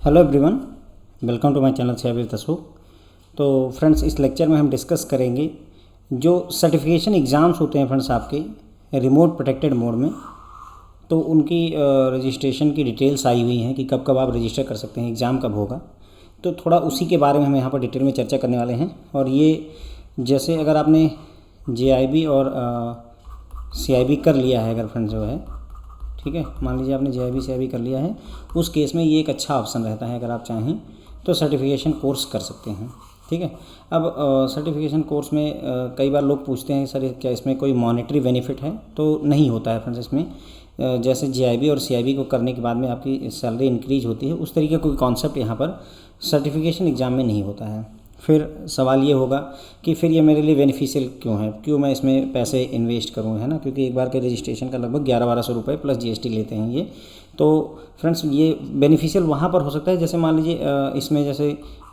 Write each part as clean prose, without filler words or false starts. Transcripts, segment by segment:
Hello everyone, welcome to my channel Shabir Tasawwuf. तो friends, इस lecture में हम डिस्कस करेंगे जो सर्टिफिकेशन एग्ज़ाम्स होते हैं फ्रेंड्स आपके रिमोट प्रोटेक्टेड मोड में। तो उनकी रजिस्ट्रेशन की डिटेल्स आई हुई हैं कि कब कब आप रजिस्टर कर सकते हैं, एग्ज़ाम कब होगा। तो थोड़ा उसी के बारे में हम यहाँ पर डिटेल में चर्चा करने वाले हैं। और ये जैसे अगर आपने JIB और CIB कर लिया है, अगर फ्रेंड्स जो है, ठीक है, मान लीजिए आपने JIB CIB कर लिया है, उस केस में ये एक अच्छा ऑप्शन रहता है। अगर आप चाहें तो सर्टिफिकेशन कोर्स कर सकते हैं, ठीक है। अब सर्टिफिकेशन कोर्स में कई बार लोग पूछते हैं सर क्या इसमें कोई मॉनेटरी बेनिफिट है? तो नहीं होता है फ्रेंड्स इसमें। जैसे JIB और CIB को करने के बाद में आपकी सैलरी इंक्रीज होती है, उस तरीके का कोई कॉन्सेप्ट यहाँ पर सर्टिफिकेशन एग्ज़ाम में नहीं होता है। फिर सवाल ये होगा कि फिर ये मेरे लिए बेनिफिशियल क्यों है, क्यों मैं इसमें पैसे इन्वेस्ट करूँ, है ना, क्योंकि एक बार के रजिस्ट्रेशन का लगभग 1100-1200 रुपये प्लस GST लेते हैं ये। तो फ्रेंड्स ये बेनिफिशियल वहाँ पर हो सकता है, जैसे मान लीजिए इसमें जैसे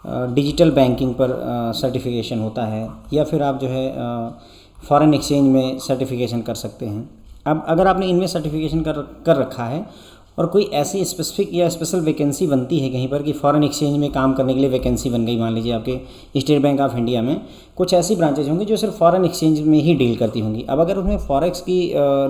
डिजिटल बैंकिंग पर सर्टिफिकेशन होता है, या फिर आप जो है फॉरेन एक्सचेंज में सर्टिफिकेशन कर सकते हैं। अब अगर आपने इनमें सर्टिफिकेशन कर रखा है और कोई ऐसी स्पेसिफिक या स्पेशल वैकेंसी बनती है कहीं पर कि फ़ॉरेन एक्सचेंज में काम करने के लिए वैकेंसी बन गई, मान लीजिए आपके स्टेट बैंक ऑफ इंडिया में कुछ ऐसी ब्रांचेज होंगी जो सिर्फ फ़ॉरेन एक्सचेंज में ही डील करती होंगी। अब अगर उसमें फॉरेक्स की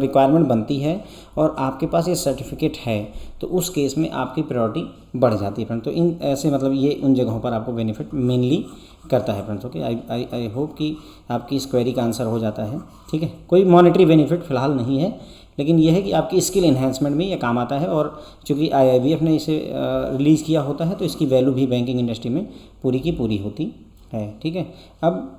रिक्वायरमेंट बनती है और आपके पास ये सर्टिफिकेट है, तो उस केस में आपकी प्रायोरिटी बढ़ जाती है फ्रेंड। तो इन ऐसे मतलब ये उन जगहों पर आपको बेनिफिट मेनली करता है फ्रेंड्स। ओके, आई होप कि आपकी इस क्वेरी का आंसर हो जाता है, ठीक है। कोई मॉनेटरी बेनिफिट फ़िलहाल नहीं है, लेकिन यह है कि आपकी स्किल इन्हेंसमेंट में ये काम आता है। और चूँकि IIBF ने इसे रिलीज़ किया होता है, तो इसकी वैल्यू भी बैंकिंग इंडस्ट्री में पूरी की पूरी होती है, ठीक है। अब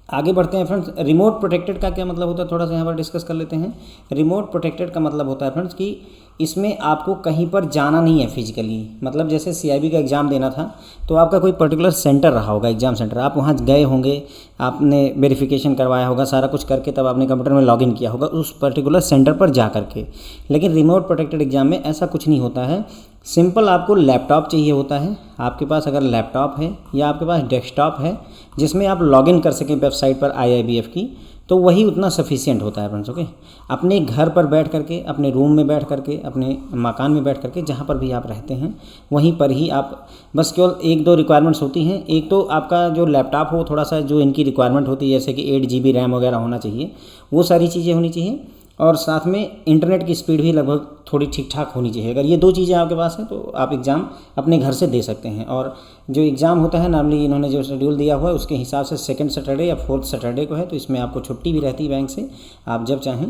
आगे बढ़ते हैं फ्रेंड्स। रिमोट प्रोटेक्टेड का क्या मतलब होता है, थोड़ा सा यहाँ पर डिस्कस कर लेते हैं। रिमोट प्रोटेक्टेड का मतलब होता है फ्रेंड्स कि इसमें आपको कहीं पर जाना नहीं है फिजिकली। मतलब जैसे CIB का एग्ज़ाम देना था, तो आपका कोई पर्टिकुलर सेंटर रहा होगा, एग्ज़ाम सेंटर, आप वहाँ गए होंगे, आपने वेरिफिकेशन करवाया होगा, सारा कुछ करके तब आपने कंप्यूटर में लॉगिन किया होगा उस पर्टिकुलर सेंटर पर जा करके। लेकिन रिमोट प्रोटेक्टेड एग्ज़ाम में ऐसा कुछ नहीं होता है। सिंपल आपको लैपटॉप चाहिए होता है। आपके पास अगर लैपटॉप है या आपके पास डेस्कटॉप है जिसमें आप लॉगिन कर सकें वेबसाइट पर IIBF की, तो वही उतना सफिशिएंट होता है फ्रेंड्स। ओके, अपने घर पर बैठ करके, अपने रूम में बैठ करके, अपने मकान में बैठ करके, जहाँ पर भी आप रहते हैं वहीं पर ही आप बस केवल 1-2 रिक्वायरमेंट्स होती हैं। एक तो आपका जो लैपटॉप हो, थोड़ा सा जो इनकी रिक्वायरमेंट होती है, जैसे कि 8 GB रैम वगैरह होना चाहिए, वो सारी चीज़ें होनी चाहिए। और साथ में इंटरनेट की स्पीड भी लगभग थोड़ी ठीक ठाक होनी चाहिए। अगर ये 2 चीज़ें आपके पास हैं तो आप एग्ज़ाम अपने घर से दे सकते हैं। और जो एग्ज़ाम होता है नॉर्मली इन्होंने जो शेड्यूल दिया हुआ है उसके हिसाब से 2nd सैटरडे या 4th सैटरडे को है, तो इसमें आपको छुट्टी भी रहती है बैंक से, आप जब चाहें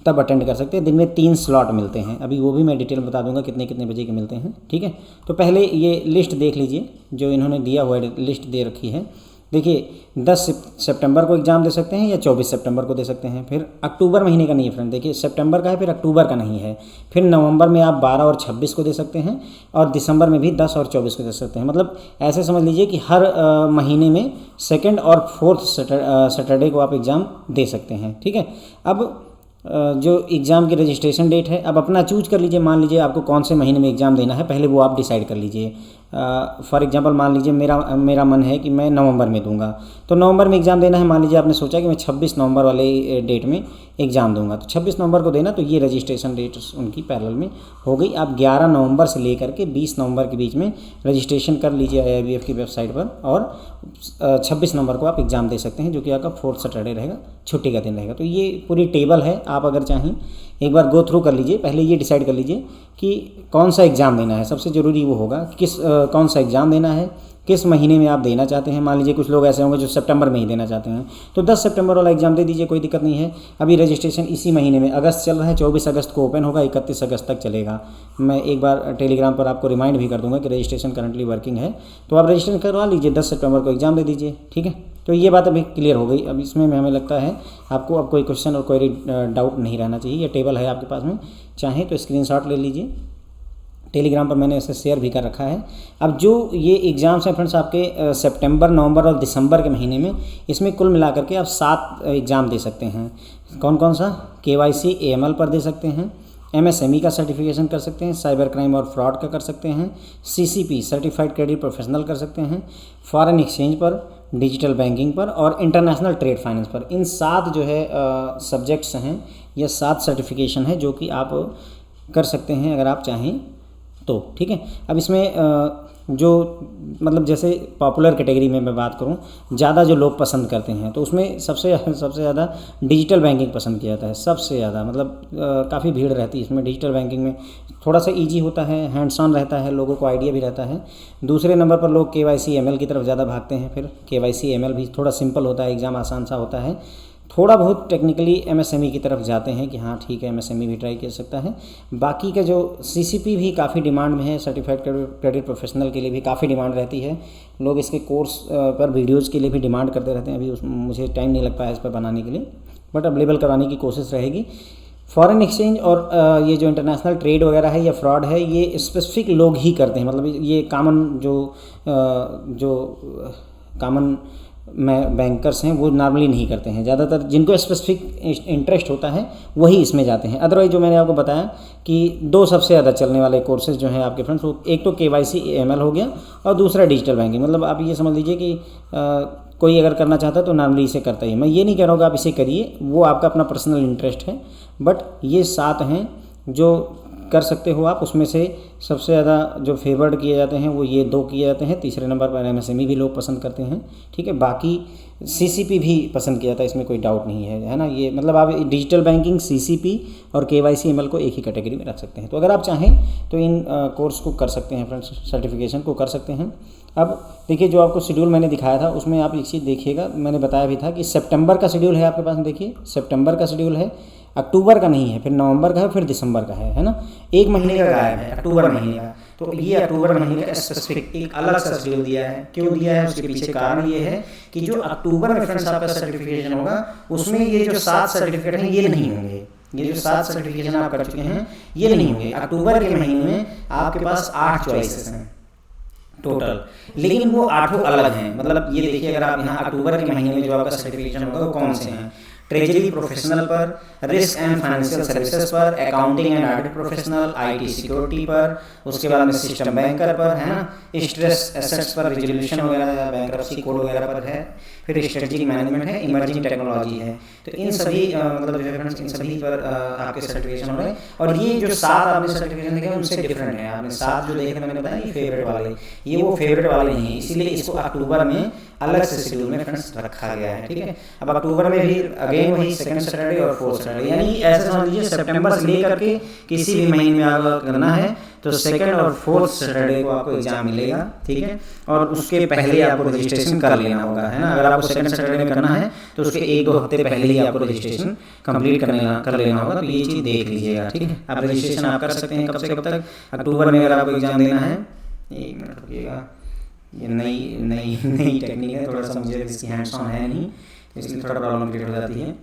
तब अटेंड कर सकते हैं। दिन में 3 स्लॉट मिलते हैं, अभी वो भी मैं डिटेल बता दूंगा कितने कितने बजे के मिलते हैं, ठीक है। तो पहले ये लिस्ट देख लीजिए जो इन्होंने दिया हुआ है, लिस्ट दे रखी है। देखिए 10 सितंबर को एग्ज़ाम दे सकते हैं या 24 सितंबर को दे सकते हैं। फिर अक्टूबर महीने का नहीं है फ्रेंड, देखिए सितंबर का है, फिर अक्टूबर का नहीं है। फिर नवंबर में आप 12 और 26 को दे सकते हैं, और दिसंबर में भी 10 और 24 को दे सकते हैं। मतलब ऐसे समझ लीजिए कि हर महीने में 2nd और 4th सैटरडे को आप एग्ज़ाम दे सकते हैं, ठीक है। अब जो एग्ज़ाम की रजिस्ट्रेशन डेट है, अब अपना चूज कर लीजिए। मान लीजिए आपको कौन से महीने में एग्ज़ाम देना है, पहले वो आप डिसाइड कर लीजिए। फॉर एग्जांपल मान लीजिए मेरा मन है कि मैं नवंबर में दूंगा, तो नवंबर में एग्ज़ाम देना है। मान लीजिए आपने सोचा कि मैं 26 नवंबर वाले डेट में एग्ज़ाम दूंगा, तो 26 नवंबर को देना, तो ये रजिस्ट्रेशन डेट उनकी पैरेलल में हो गई। आप 11 नवंबर से लेकर के 20 नवंबर के बीच में रजिस्ट्रेशन कर लीजिए IIBF की वेबसाइट पर, और 26 नवंबर को आप एग्ज़ाम दे सकते हैं, जो कि आपका 4th सैटरडे रहेगा, छुट्टी का दिन रहेगा। तो ये पूरी टेबल है, आप अगर चाहें एक बार गो थ्रू कर लीजिए। पहले ये डिसाइड कर लीजिए कि कौन सा एग्ज़ाम देना है, सबसे ज़रूरी वो होगा कि कौन सा एग्ज़ाम देना है, किस महीने में आप देना चाहते हैं। मान लीजिए कुछ लोग ऐसे होंगे जो सितंबर में ही देना चाहते हैं, तो 10 सितंबर वाला एग्ज़ाम दे दीजिए, कोई दिक्कत नहीं है। अभी रजिस्ट्रेशन इसी महीने में, अगस्त चल रहा है, 24 अगस्त को ओपन होगा, 31 अगस्त तक चलेगा। मैं एक बार टेलीग्राम पर आपको रिमाइंड भी कर दूंगा कि रजिस्ट्रेशन करंटली वर्किंग है, तो आप रजिस्ट्रेशन करवा लीजिए, 10 सितंबर को एग्ज़ाम दे दीजिए, ठीक है। तो ये बात अभी क्लियर हो गई। अब इसमें हमें लगता है आपको अब कोई क्वेश्चन और कोई डाउट नहीं रहना चाहिए। ये टेबल है आपके पास में, चाहें तो स्क्रीनशॉट ले लीजिए, टेलीग्राम पर मैंने इसे शेयर भी कर रखा है। अब जो ये एग्ज़ाम्स हैं फ्रेंड्स आपके सितंबर, नवंबर और दिसंबर के महीने में, इसमें कुल मिलाकर के आप 7 एग्ज़ाम दे सकते हैं। कौन कौन सा? KYC AML पर दे सकते हैं, MSME का सर्टिफिकेशन कर सकते हैं, साइबर क्राइम और फ्रॉड का कर सकते हैं, CCP सर्टिफाइड क्रेडिट प्रोफेशनल कर सकते हैं, फॉरेन एक्सचेंज पर, डिजिटल बैंकिंग पर और इंटरनेशनल ट्रेड फाइनेंस पर। इन 7 जो है सब्जेक्ट्स हैं, यह 7 सर्टिफिकेशन है जो कि आप कर सकते हैं अगर आप चाहें तो ठीक है, अब इसमें जो मतलब जैसे पॉपुलर कैटेगरी में मैं बात करूं, ज़्यादा जो लोग पसंद करते हैं तो उसमें सबसे ज़्यादा डिजिटल बैंकिंग पसंद किया जाता है, सबसे ज़्यादा मतलब काफ़ी भीड़ रहती है इसमें। डिजिटल बैंकिंग में थोड़ा सा इजी होता है, हैंड्स ऑन रहता है, लोगों को आइडिया भी रहता है। दूसरे नंबर पर लोग KYC ML की तरफ ज़्यादा भागते हैं। फिर KYC ML भी थोड़ा सिंपल होता है, एग्ज़ाम आसान सा होता है। थोड़ा बहुत टेक्निकली MSME की तरफ जाते हैं कि हाँ ठीक है MSME भी ट्राई कर सकता है। बाकी का जो CCP भी काफ़ी डिमांड में है, सर्टिफाइड क्रेडिट प्रोफेशनल के लिए भी काफ़ी डिमांड रहती है। लोग इसके कोर्स पर वीडियोज़ के लिए भी डिमांड करते रहते हैं। अभी मुझे टाइम नहीं लग पाया इस पर बनाने के लिए, बट अवेलेबल कराने की कोशिश रहेगी। फॉरेन एक्सचेंज और ये जो इंटरनेशनल ट्रेड वगैरह है या फ्रॉड है, ये स्पेसिफिक लोग ही करते हैं। मतलब ये कॉमन जो कॉमन बैंकर्स हैं वो नॉर्मली नहीं करते हैं। ज़्यादातर जिनको स्पेसिफिक इंटरेस्ट होता है वही इसमें जाते हैं। अदरवाइज जो मैंने आपको बताया कि दो सबसे ज़्यादा चलने वाले कोर्सेज जो हैं आपके फ्रेंड्स, वो एक तो KYC ML हो गया और दूसरा डिजिटल बैंकिंग। मतलब आप ये समझ लीजिए कि कोई अगर करना चाहता है तो नॉर्मली इसे करता ही। मैं ये नहीं कह रहा हूँ कि आप इसे करिए, वो आपका अपना पर्सनल इंटरेस्ट है, बट ये 7 हैं जो कर सकते हो आप। उसमें से सबसे ज़्यादा जो फेवर्ड किए जाते हैं वो ये 2 किए जाते हैं। तीसरे नंबर पर MSME भी लोग पसंद करते हैं, ठीक है। बाकी CCP भी पसंद किया जाता है, इसमें कोई डाउट नहीं है ना। ये मतलब आप डिजिटल बैंकिंग, CCP और KYC ML को एक ही कैटेगरी में रख सकते हैं। तो अगर आप चाहें तो इन कोर्स को कर सकते हैं फ्रेंड्स, सर्टिफिकेशन को कर सकते हैं। अब देखिए जो आपको शेड्यूल मैंने दिखाया था उसमें आप एक चीज़ देखिएगा, मैंने बताया भी था कि सितंबर का शेड्यूल है आपके पास। देखिए सितंबर का शेड्यूल है, अक्टूबर का नहीं है, फिर नवंबर का है, फिर दिसंबर का है ना। एक महीने का गायब है, अक्टूबर महीने का। तो ये अक्टूबर महीने का स्पेसिफिक एक अलग सा शेड्यूल दिया है। क्यों दिया है, उसके पीछे कारण ये है कि जो अक्टूबर में फ्रेंड्स आपका सर्टिफिकेशन होगा उसमें ये जो 7 सर्टिफिकेट हैं ये नहीं होंगे। ये जो 7 सर्टिफिकेशन आप कर चुके हैं ये नहीं होंगे। अक्टूबर के महीने में आपके पास 8 चॉइसेस हैं टोटल, लेकिन वो 8 अलग हैं। मतलब ये देखिए, अगर आप यहाँ अक्टूबर के महीने में जो आपका सर्टिफिकेशन होगा वो कौन से हैं, ट्रेजरी प्रोफेशनल पर, रिस्क एंड फाइनेंशियल सर्विसेज पर, accounting and audit professional, IT security पर, उसके बाद में सिस्टम बैंकर पर है ना, स्ट्रेस एसेट्स पर, रिजोल्यूशन वगैरह, बैंक्रप्सी कोड वगैरह पर है, फिर स्ट्रेटेजिक मैनेजमेंट है, इमर्जिंग टेक्नोलॉजी है। तो इन सभी मतलब फ्रेंड्स इन सभी पर आपके सर्टिफिकेशन हो रहे हैं। और ये जो 7 आपने सर्टिफिकेशन देखे उनसे डिफरेंट है। आपने 7 जो देखे मैंने बताया ये फेवरेट वाले, ये वो फेवरेट वाले नहीं है, इसीलिए इसको अक्टूबर में अलग से शेड्यूल में फ्रेंड्स रखा गया है, ठीक है। अब अक्टूबर में भी अगेन वही सेकंड सैटरडे और फोर्थ सैटरडे, यानी ऐसे समझ लीजिए सितंबर से लेकर के किसी भी महीने में आपको करना है तो सेकंड और फोर्थ सैटरडे को आपको एग्जाम मिलेगा, ठीक है। और उसके पहले आपको रजिस्ट्रेशन कर लेना होगा, है ना। अगर आपको सेकंड सैटरडे में करना है तो उसके 1-2 हफ्ते पहले ही आपको रजिस्ट्रेशन कंप्लीट कर लेना होगा। तो ये चीज़ देख लीजिएगा, ठीक है। आप रजिस्ट्रेशन आप कर सकते हैं कब से कब तक, अक्टूबर में अगर आपको एग्जाम देना है। 1 मिनट रुकिएगा, ये नई टेक्निक है, थोड़ा सा मुझे इसकी हैंड्स ऑन है नहीं, इसलिए थोड़ा प्रॉब्लम क्रिएट हो जाती है।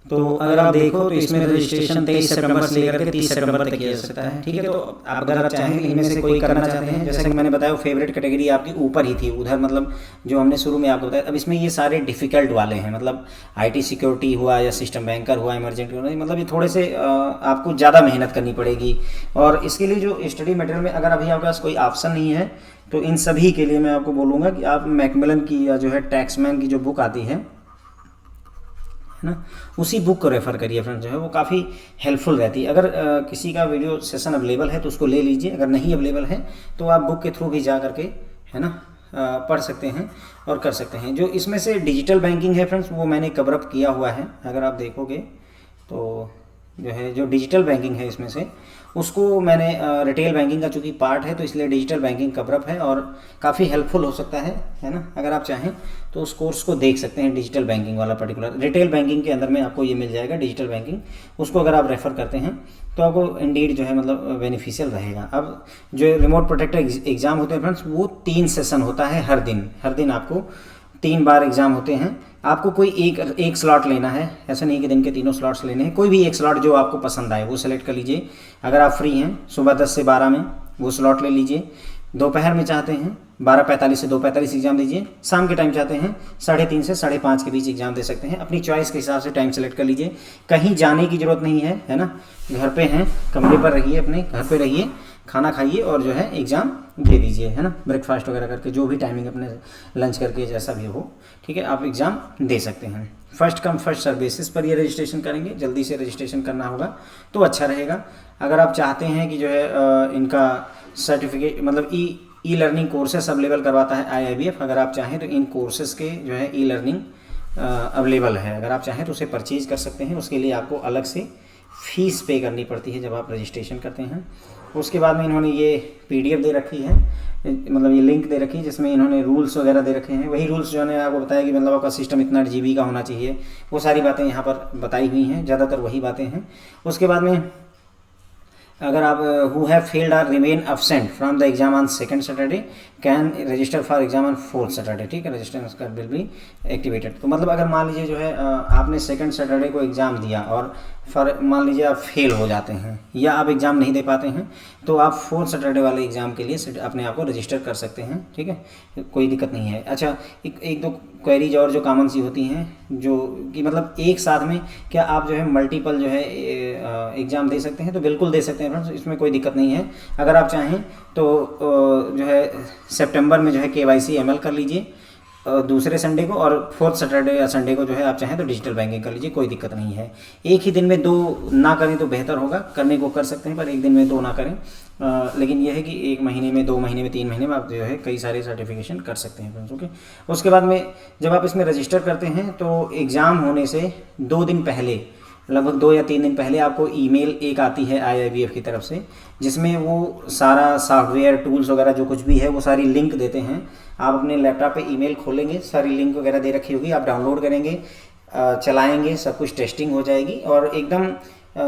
तो अगर आप देखो तो इसमें रजिस्ट्रेशन 23 सितंबर से लेकर के 30 सितंबर तक किया जा सकता है, ठीक है। तो अगर आप चाहें इनमें से कोई करना चाहते हैं, जैसे कि मैंने बताया वो फेवरेट कैटेगरी आपकी ऊपर ही थी उधर, मतलब जो हमने शुरू में आपको बताया। अब इसमें ये सारे डिफ़िकल्ट वाले हैं, मतलब IT सिक्योरिटी हुआ या सिस्टम बैंकर हुआ, इमरजेंसी हुआ, मतलब ये थोड़े से आपको ज़्यादा मेहनत करनी पड़ेगी। और इसके लिए जो स्टडी मटेरियल में अगर अभी आपके पास कोई ऑप्शन नहीं है तो इन सभी के लिए मैं आपको बोलूँगा कि आप मैकमिलन की या जो है टैक्समैन की जो बुक आती है ना, उसी बुक को रेफ़र करिए फ्रेंड्स, जो है वो काफ़ी हेल्पफुल रहती है। अगर किसी का वीडियो सेशन अवेलेबल है तो उसको ले लीजिए, अगर नहीं अवेलेबल है तो आप बुक के थ्रू भी जा करके है ना पढ़ सकते हैं और कर सकते हैं। जो इसमें से डिजिटल बैंकिंग है फ्रेंड्स वो मैंने कवर अप किया हुआ है। अगर आप देखोगे तो जो है जो डिजिटल बैंकिंग है इसमें से उसको मैंने रिटेल बैंकिंग का चूँकि पार्ट है तो इसलिए डिजिटल बैंकिंग कवर अप है और काफ़ी हेल्पफुल हो सकता है ना। अगर आप चाहें तो उस कोर्स को देख सकते हैं, डिजिटल बैंकिंग वाला पर्टिकुलर। रिटेल बैंकिंग के अंदर में आपको ये मिल जाएगा डिजिटल बैंकिंग, उसको अगर आप रेफ़र करते हैं तो आपको इंडीड जो है मतलब बेनिफिशियल रहेगा। अब जो रिमोट प्रोटेक्टर एग्ज़ाम होते हैं फ्रेंड्स वो 3 सेशन होता है हर दिन आपको 3 बार एग्ज़ाम होते हैं। आपको कोई एक स्लॉट लेना है, ऐसा नहीं कि दिन के तीनों स्लॉट्स लेने हैं, कोई भी एक स्लॉट जो आपको पसंद आए वो सेलेक्ट कर लीजिए। अगर आप फ्री हैं सुबह 10 से 12 में वो स्लॉट ले लीजिए, दोपहर में चाहते हैं 12:45 से 2:45 एग्ज़ाम दीजिए, शाम के टाइम चाहते हैं 3:30 से 5:30 के बीच एग्ज़ाम दे सकते हैं। अपनी चॉइस के हिसाब से टाइम सेलेक्ट कर लीजिए। कहीं जाने की ज़रूरत नहीं है ना, घर पे हैं, कमरे पर रहिए, अपने घर पे रहिए, खाना खाइए और जो है एग्ज़ाम दे दीजिए, है ना, ब्रेकफास्ट वगैरह करके, जो भी टाइमिंग अपने लंच करके जैसा भी हो, ठीक है, आप एग्ज़ाम दे सकते हैं। First come first serve basis पर ये रजिस्ट्रेशन करेंगे, जल्दी से रजिस्ट्रेशन करना होगा तो अच्छा रहेगा। अगर आप चाहते हैं कि जो है इनका सर्टिफिकेट मतलब ई लर्निंग कोर्सेस अवेलेबल करवाता है IIBF, अगर आप चाहें तो इन कोर्सेज़ के जो है ई लर्निंग अवेलेबल है, अगर आप चाहें तो उसे परचेज़ कर सकते हैं। उसके लिए आपको अलग से फ़ीस पे करनी पड़ती है जब आप रजिस्ट्रेशन करते हैं। उसके बाद में इन्होंने ये PDF दे रखी है, मतलब ये लिंक दे रखी है जिसमें इन्होंने रूल्स वगैरह दे रखे हैं, वही रूल्स जो है आपको बताया कि मतलब आपका सिस्टम इतना GB का होना चाहिए, वो सारी बातें यहाँ पर बताई हुई हैं, ज़्यादातर वही बातें हैं। उसके बाद में अगर आप who have failed or remain absent from the exam on second Saturday can register for exam on fourth Saturday, ठीक है, registration card will be activated. तो मतलब अगर मान लीजिए जो है आपने सेकंड सैटरडे को एग्ज़ाम दिया और मान लीजिए आप फेल हो जाते हैं या आप एग्ज़ाम नहीं दे पाते हैं, तो आप फोर्थ सैटरडे वाले एग्ज़ाम के लिए अपने आप को रजिस्टर कर सकते हैं, ठीक है, कोई दिक्कत नहीं है। अच्छा, एक दो क्वेरीज और जो कॉमन सी होती हैं, जो कि मतलब एक साथ में क्या आप जो है मल्टीपल जो है एग्ज़ाम दे सकते हैं, तो बिल्कुल दे सकते हैं फ्रेंड्स, इसमें कोई दिक्कत नहीं है। अगर आप चाहें तो जो है सितंबर में जो है KYC ML कर लीजिए दूसरे संडे को, और फोर्थ सैटरडे या संडे को जो है आप चाहें तो डिजिटल बैंकिंग कर लीजिए, कोई दिक्कत नहीं है। एक ही दिन में 2 ना करें तो बेहतर होगा, करने को कर सकते हैं पर एक दिन में 2 ना करें, लेकिन यह है कि 1 महीने में, 2 महीने में, 3 महीने में आप जो है कई सारे सर्टिफिकेशन कर सकते हैं फ्रेंड्स, ओके। उसके बाद में जब आप इसमें रजिस्टर करते हैं तो एग्ज़ाम होने से 2 दिन पहले, लगभग 2 या 3 दिन पहले आपको ईमेल एक आती है IIBF की तरफ से, जिसमें वो सारा सॉफ्टवेयर टूल्स वगैरह जो कुछ भी है वो सारी लिंक देते हैं। आप अपने लैपटॉप पे ईमेल खोलेंगे, सारी लिंक वगैरह दे रखी होगी, आप डाउनलोड करेंगे, चलाएंगे, सब कुछ टेस्टिंग हो जाएगी। और एकदम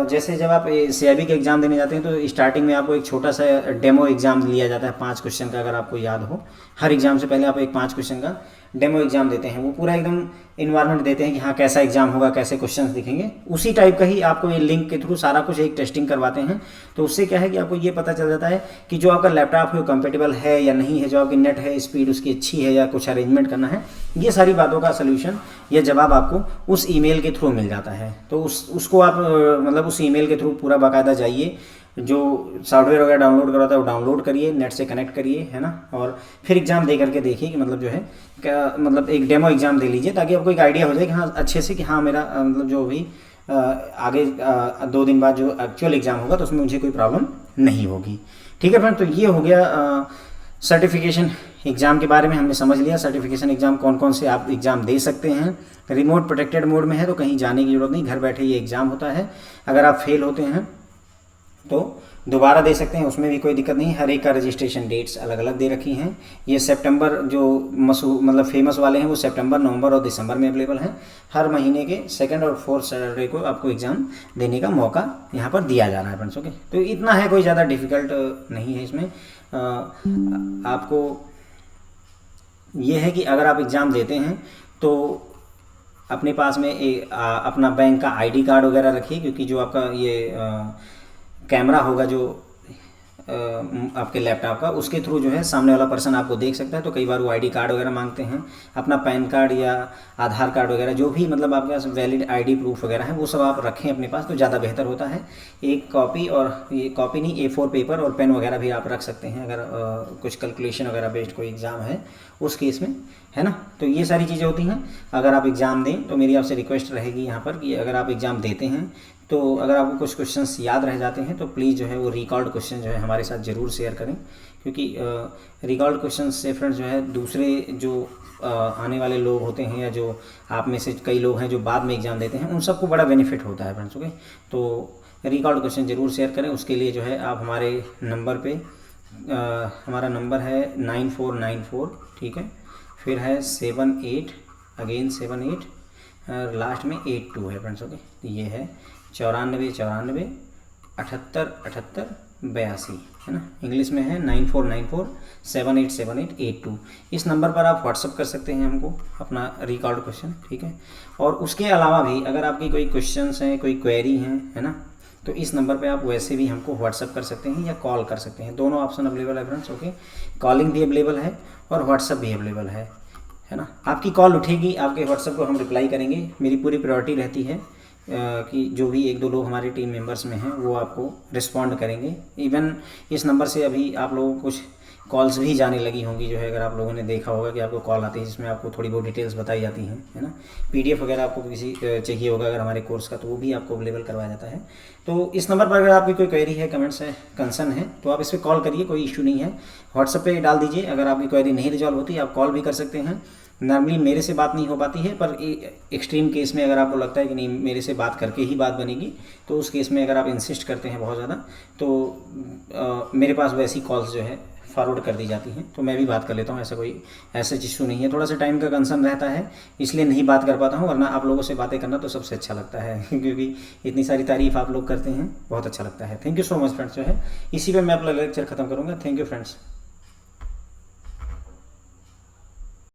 जैसे जब आप CIB के एग्ज़ाम देने जाते हैं तो स्टार्टिंग में आपको एक छोटा सा डेमो एग्ज़ाम लिया जाता है 5 क्वेश्चन का, अगर आपको याद हो। हर एग्ज़ाम से पहले आप एक 5 क्वेश्चन का डेमो एग्ज़ाम देते हैं, वो पूरा एकदम इन्वायरमेंट देते हैं कि हाँ कैसा एग्ज़ाम होगा, कैसे क्वेश्चंस दिखेंगे, उसी टाइप का ही आपको ये लिंक के थ्रू सारा कुछ एक टेस्टिंग करवाते हैं। तो उससे क्या है कि आपको ये पता चल जाता है कि जो आपका लैपटॉप है वो कंपेटेबल है या नहीं है, जो आपकी नेट है स्पीड उसकी अच्छी है या कुछ अरेंजमेंट करना है, ये सारी बातों का सोल्यूशन या जवाब आपको उस ईमेल के थ्रू मिल जाता है। तो उसको आप मतलब उस ईमेल के थ्रू पूरा बाकायदा जाइए, जो सॉफ्टवेयर वगैरह डाउनलोड करवाता है वो डाउनलोड करिए, नेट से कनेक्ट करिए, है ना, और फिर एग्ज़ाम दे करके देखिए कि मतलब जो है क्या, मतलब एक डेमो एग्ज़ाम दे लीजिए ताकि आपको एक आइडिया हो जाए कि हाँ अच्छे से कि हाँ मेरा मतलब जो भी आगे 2 दिन बाद जो एक्चुअल एग्ज़ाम होगा तो उसमें मुझे कोई प्रॉब्लम नहीं होगी, ठीक है फ्रेंड। तो ये हो गया सर्टिफिकेशन एग्ज़ाम के बारे में, हमने समझ लिया सर्टिफिकेशन एग्ज़ाम कौन कौन से आप एग्ज़ाम दे सकते हैं। रिमोट प्रोटेक्टेड मोड में है तो कहीं जाने की ज़रूरत नहीं, घर बैठे ये एग्ज़ाम होता है। अगर आप फेल होते हैं तो दोबारा दे सकते हैं, उसमें भी कोई दिक्कत नहीं। हर एक का रजिस्ट्रेशन डेट्स अलग अलग दे रखी हैं। ये सितंबर जो मतलब फेमस वाले हैं वो सितंबर, नवंबर और दिसंबर में अवेलेबल हैं। हर महीने के सेकंड और फोर्थ सैटरडे को आपको एग्ज़ाम देने का मौका यहाँ पर दिया जा रहा है फ्रेंड्स, ओके। तो इतना है, कोई ज़्यादा डिफ़िकल्ट नहीं है इसमें। आपको ये है कि अगर आप एग्ज़ाम देते हैं तो अपने पास में अपना बैंक का ID कार्ड वगैरह रखिए, क्योंकि जो आपका ये कैमरा होगा जो आपके लैपटॉप का, उसके थ्रू जो है सामने वाला पर्सन आपको देख सकता है। तो कई बार वो ID कार्ड वगैरह मांगते हैं, अपना पैन कार्ड या आधार कार्ड वगैरह जो भी मतलब आपके पास वैलिड ID प्रूफ वगैरह है वो सब आप रखें अपने पास तो ज़्यादा बेहतर होता है। एक कॉपी, और ये कॉपी नहीं A4 पेपर और पेन वगैरह भी आप रख सकते हैं अगर कुछ कैलकुलेशन वगैरह बेस्ड कोई एग्ज़ाम है उस केस में, है ना। तो ये सारी चीज़ें होती हैं अगर आप एग्ज़ाम दें। तो मेरी आपसे रिक्वेस्ट रहेगी यहाँ पर कि अगर आप एग्ज़ाम देते हैं तो अगर आपको कुछ क्वेश्चंस याद रह जाते हैं तो प्लीज़ जो है वो रिकॉर्ड क्वेश्चन जो है हमारे साथ ज़रूर शेयर करें, क्योंकि रिकॉर्ड क्वेश्चन से फ्रेंड्स जो है दूसरे जो आने वाले लोग होते हैं या जो आप में से कई लोग हैं जो बाद में एग्ज़ाम देते हैं उन सबको बड़ा बेनिफिट होता है फ्रेंड्स, ओके। तो रिकॉर्ड क्वेश्चन ज़रूर शेयर करें। उसके लिए जो है आप हमारे नंबर पे हमारा नंबर है 9494, ठीक है, फिर है 78 अगेन 78 लास्ट में 82 है फ्रेंड्स, ओके। तो ये है 94 94 78 78 82, है ना। इंग्लिश में है 9494 7878 82। इस नंबर पर आप व्हाट्सअप कर सकते हैं हमको अपना रिकॉर्ड क्वेश्चन, ठीक है। और उसके अलावा भी अगर आपकी कोई क्वेश्चंस हैं, कोई क्वेरी हैं, है ना, तो इस नंबर पे आप वैसे भी हमको व्हाट्सअप कर सकते हैं या कॉल कर सकते हैं। दोनों ऑप्शन अवेलेबल है फ्रेंड्स, ओके। कॉलिंग भी अवेलेबल है और व्हाट्सअप भी अवेलेबल है ना। आपकी कॉल उठेगी, आपके व्हाट्सअप को हम रिप्लाई करेंगे, मेरी पूरी प्रायोरिटी रहती है कि जो भी 1-2 लोग हमारे टीम मेंबर्स में हैं वो आपको रिस्पॉन्ड करेंगे। इवन इस नंबर से अभी आप लोगों को कुछ कॉल्स भी जाने लगी होंगी, जो है अगर आप लोगों ने देखा होगा कि आपको कॉल आती है जिसमें आपको थोड़ी बहुत डिटेल्स बताई जाती हैं, है ना। PDF वगैरह आपको किसी चाहिए होगा अगर हमारे कोर्स का, तो वो भी आपको अवेलेबल करवाया जाता है। तो इस नंबर पर अगर आपकी कोई क्वेरी है, कमेंट्स है, कंसर्न है, तो आप इस पर कॉल करिए, कोई इशू नहीं है। व्हाट्सएप पे डाल दीजिए, अगर आपकी क्वेरी नहीं रिजॉल्व होती आप कॉल भी कर सकते हैं। नॉर्मली मेरे से बात नहीं हो पाती है, पर एक्सट्रीम केस में अगर आपको लगता है कि नहीं मेरे से बात करके ही बात बनेगी, तो उस केस में अगर आप इंसिस्ट करते हैं बहुत ज़्यादा, तो मेरे पास वैसी कॉल्स जो है फॉरवर्ड कर दी जाती हैं, तो मैं भी बात कर लेता हूँ। ऐसा इशू नहीं है। थोड़ा सा टाइम का कंसर्न रहता है, इसलिए नहीं बात कर पाता हूँ, वरना आप लोगों से बातें करना तो सबसे अच्छा लगता है क्योंकि इतनी सारी तारीफ आप लोग करते हैं, बहुत अच्छा लगता है। Thank you so much friends. जो है इसी पे मैं अपना लेक्चर खत्म करूँगा। Thank you friends.